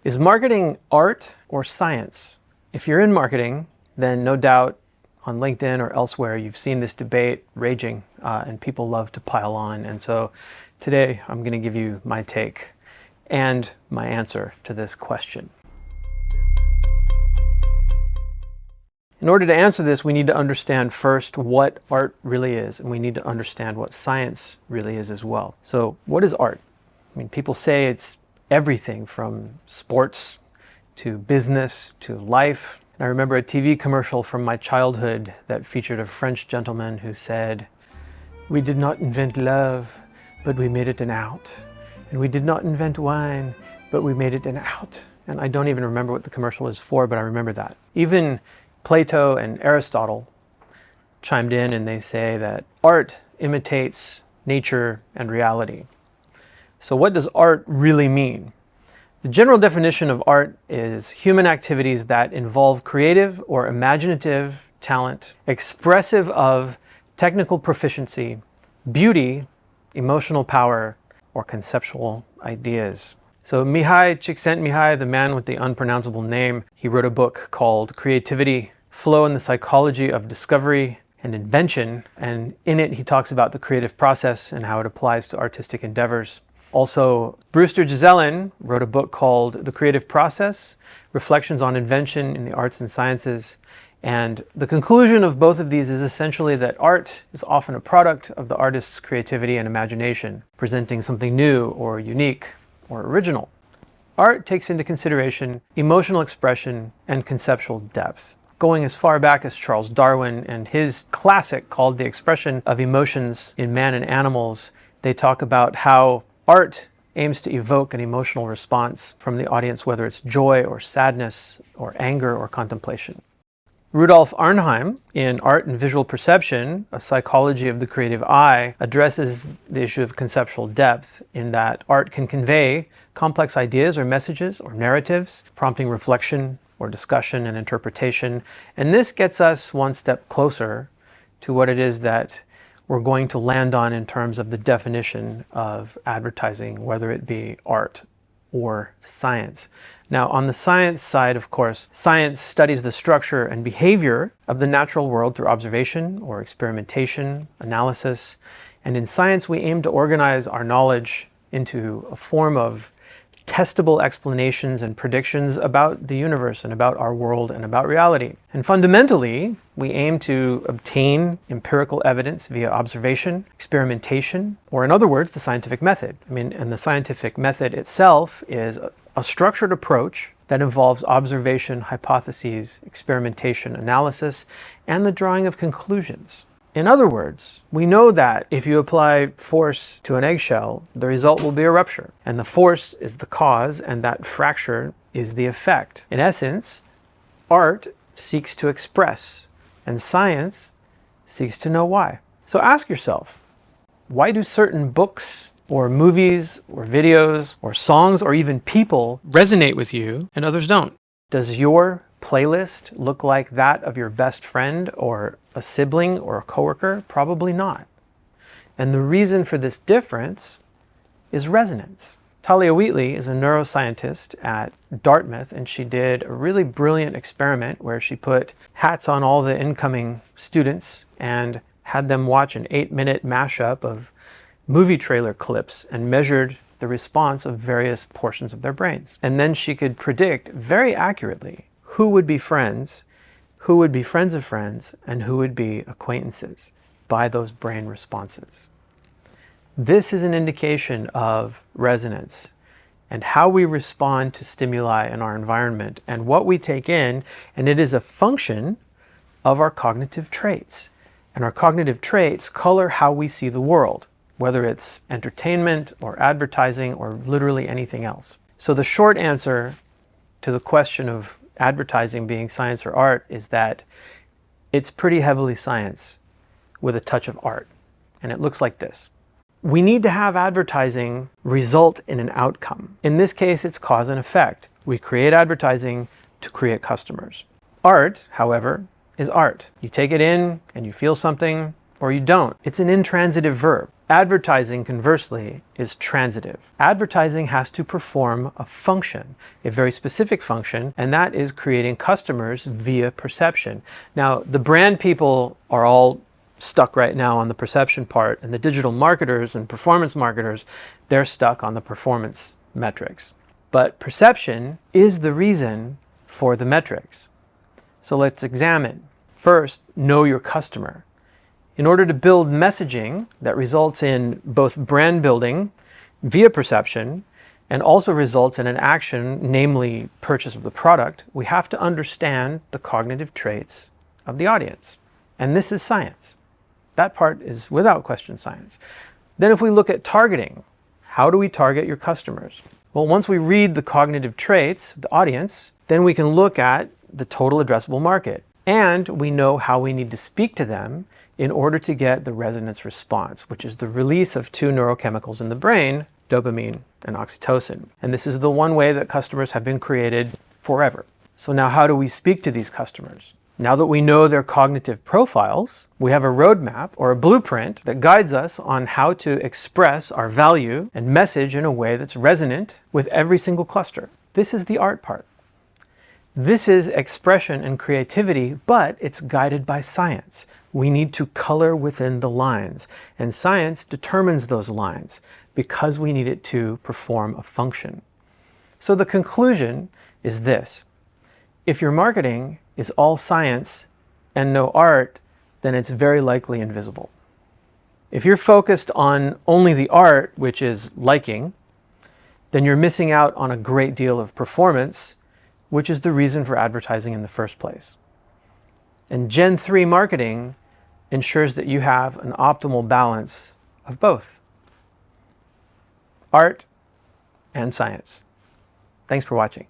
Is marketing art or science? If you're in marketing, then no doubt on LinkedIn or elsewhere, you've seen this debate raging and people love to pile on. And so today I'm going to give you my take and my answer to this question. In order to answer this, we need to understand first what art really is, and we need to understand what science really is as well. So what is art? I mean, people say it's everything from sports to business to life. I remember a TV commercial from my childhood that featured a French gentleman who said, "We did not invent love, but we made it an art. And we did not invent wine, but we made it an art." And I don't even remember what the commercial is for, but I remember that. Even Plato and Aristotle chimed in and they say that art imitates nature and reality. So what does art really mean? The general definition of art is human activities that involve creative or imaginative talent, expressive of technical proficiency, beauty, emotional power, or conceptual ideas. So Mihai Csikszentmihalyi, the man with the unpronounceable name, he wrote a book called Creativity, Flow and the Psychology of Discovery and Invention. And in it, he talks about the creative process and how it applies to artistic endeavors. Also, Brewster Gisellen wrote a book called The Creative Process, Reflections on Invention in the Arts and Sciences. And the conclusion of both of these is essentially that art is often a product of the artist's creativity and imagination, presenting something new or unique or original. Art takes into consideration emotional expression and conceptual depth, going as far back as Charles Darwin and his classic called The Expression of Emotions in Man and Animals. They talk about how art aims to evoke an emotional response from the audience, whether it's joy or sadness or anger or contemplation. Rudolf Arnheim, in Art and Visual Perception, A Psychology of the Creative Eye, addresses the issue of conceptual depth in that art can convey complex ideas or messages or narratives, prompting reflection or discussion and interpretation. And this gets us one step closer to what it is that we're going to land on in terms of the definition of advertising, whether it be art or science. Now, on the science side, of course, science studies the structure and behavior of the natural world through observation or experimentation, analysis. And in science, we aim to organize our knowledge into a form of testable explanations and predictions about the universe and about our world and about reality. And fundamentally, we aim to obtain empirical evidence via observation, experimentation, or in other words, the scientific method. And the scientific method itself is a structured approach that involves observation, hypotheses, experimentation, analysis, and the drawing of conclusions. In other words, we know that if you apply force to an eggshell, the result will be a rupture. And the force is the cause, and that fracture is the effect. In essence, art seeks to express, and science seeks to know why. So ask yourself, why do certain books or movies or videos or songs or even people resonate with you and others don't? Does your playlist look like that of your best friend or a sibling or a coworker? Probably not. And the reason for this difference is resonance. Thalia Wheatley is a neuroscientist at Dartmouth, and she did a really brilliant experiment where she put hats on all the incoming students and had them watch an 8-minute mashup of movie trailer clips and measured the response of various portions of their brains. And then she could predict very accurately who would be friends, who would be friends of friends, and who would be acquaintances by those brain responses. This is an indication of resonance and how we respond to stimuli in our environment and what we take in, and it is a function of our cognitive traits. And our cognitive traits color how we see the world, whether it's entertainment or advertising or literally anything else. So the short answer to the question of advertising being science or art is that it's pretty heavily science with a touch of art. And it looks like this. We need to have advertising result in an outcome. In this case, it's cause and effect. We create advertising to create customers. Art, however, is art. You take it in and you feel something, or you don't. It's an intransitive verb. Advertising, conversely, is transitive. Advertising has to perform a function, a very specific function, and that is creating customers via perception. Now, the brand people are all stuck right now on the perception part, and the digital marketers and performance marketers, they're stuck on the performance metrics. But perception is the reason for the metrics. So let's examine. First, know your customer. In order to build messaging that results in both brand building via perception and also results in an action, namely purchase of the product, we have to understand the cognitive traits of the audience. And this is science. That part is without question science. Then if we look at targeting, how do we target your customers? Well, once we read the cognitive traits of the audience, then we can look at the total addressable market. And we know how we need to speak to them in order to get the resonance response, which is the release of two neurochemicals in the brain, dopamine and oxytocin. And this is the one way that customers have been created forever. So now how do we speak to these customers? Now that we know their cognitive profiles, we have a roadmap or a blueprint that guides us on how to express our value and message in a way that's resonant with every single cluster. This is the art part. This is expression and creativity, but it's guided by science. We need to color within the lines, and science determines those lines because we need it to perform a function. So the conclusion is this: if your marketing is all science and no art, then it's very likely invisible. If you're focused on only the art, which is liking, then you're missing out on a great deal of performance, which is the reason for advertising in the first place. And Gen 3 marketing ensures that you have an optimal balance of both art and science. Thanks for watching.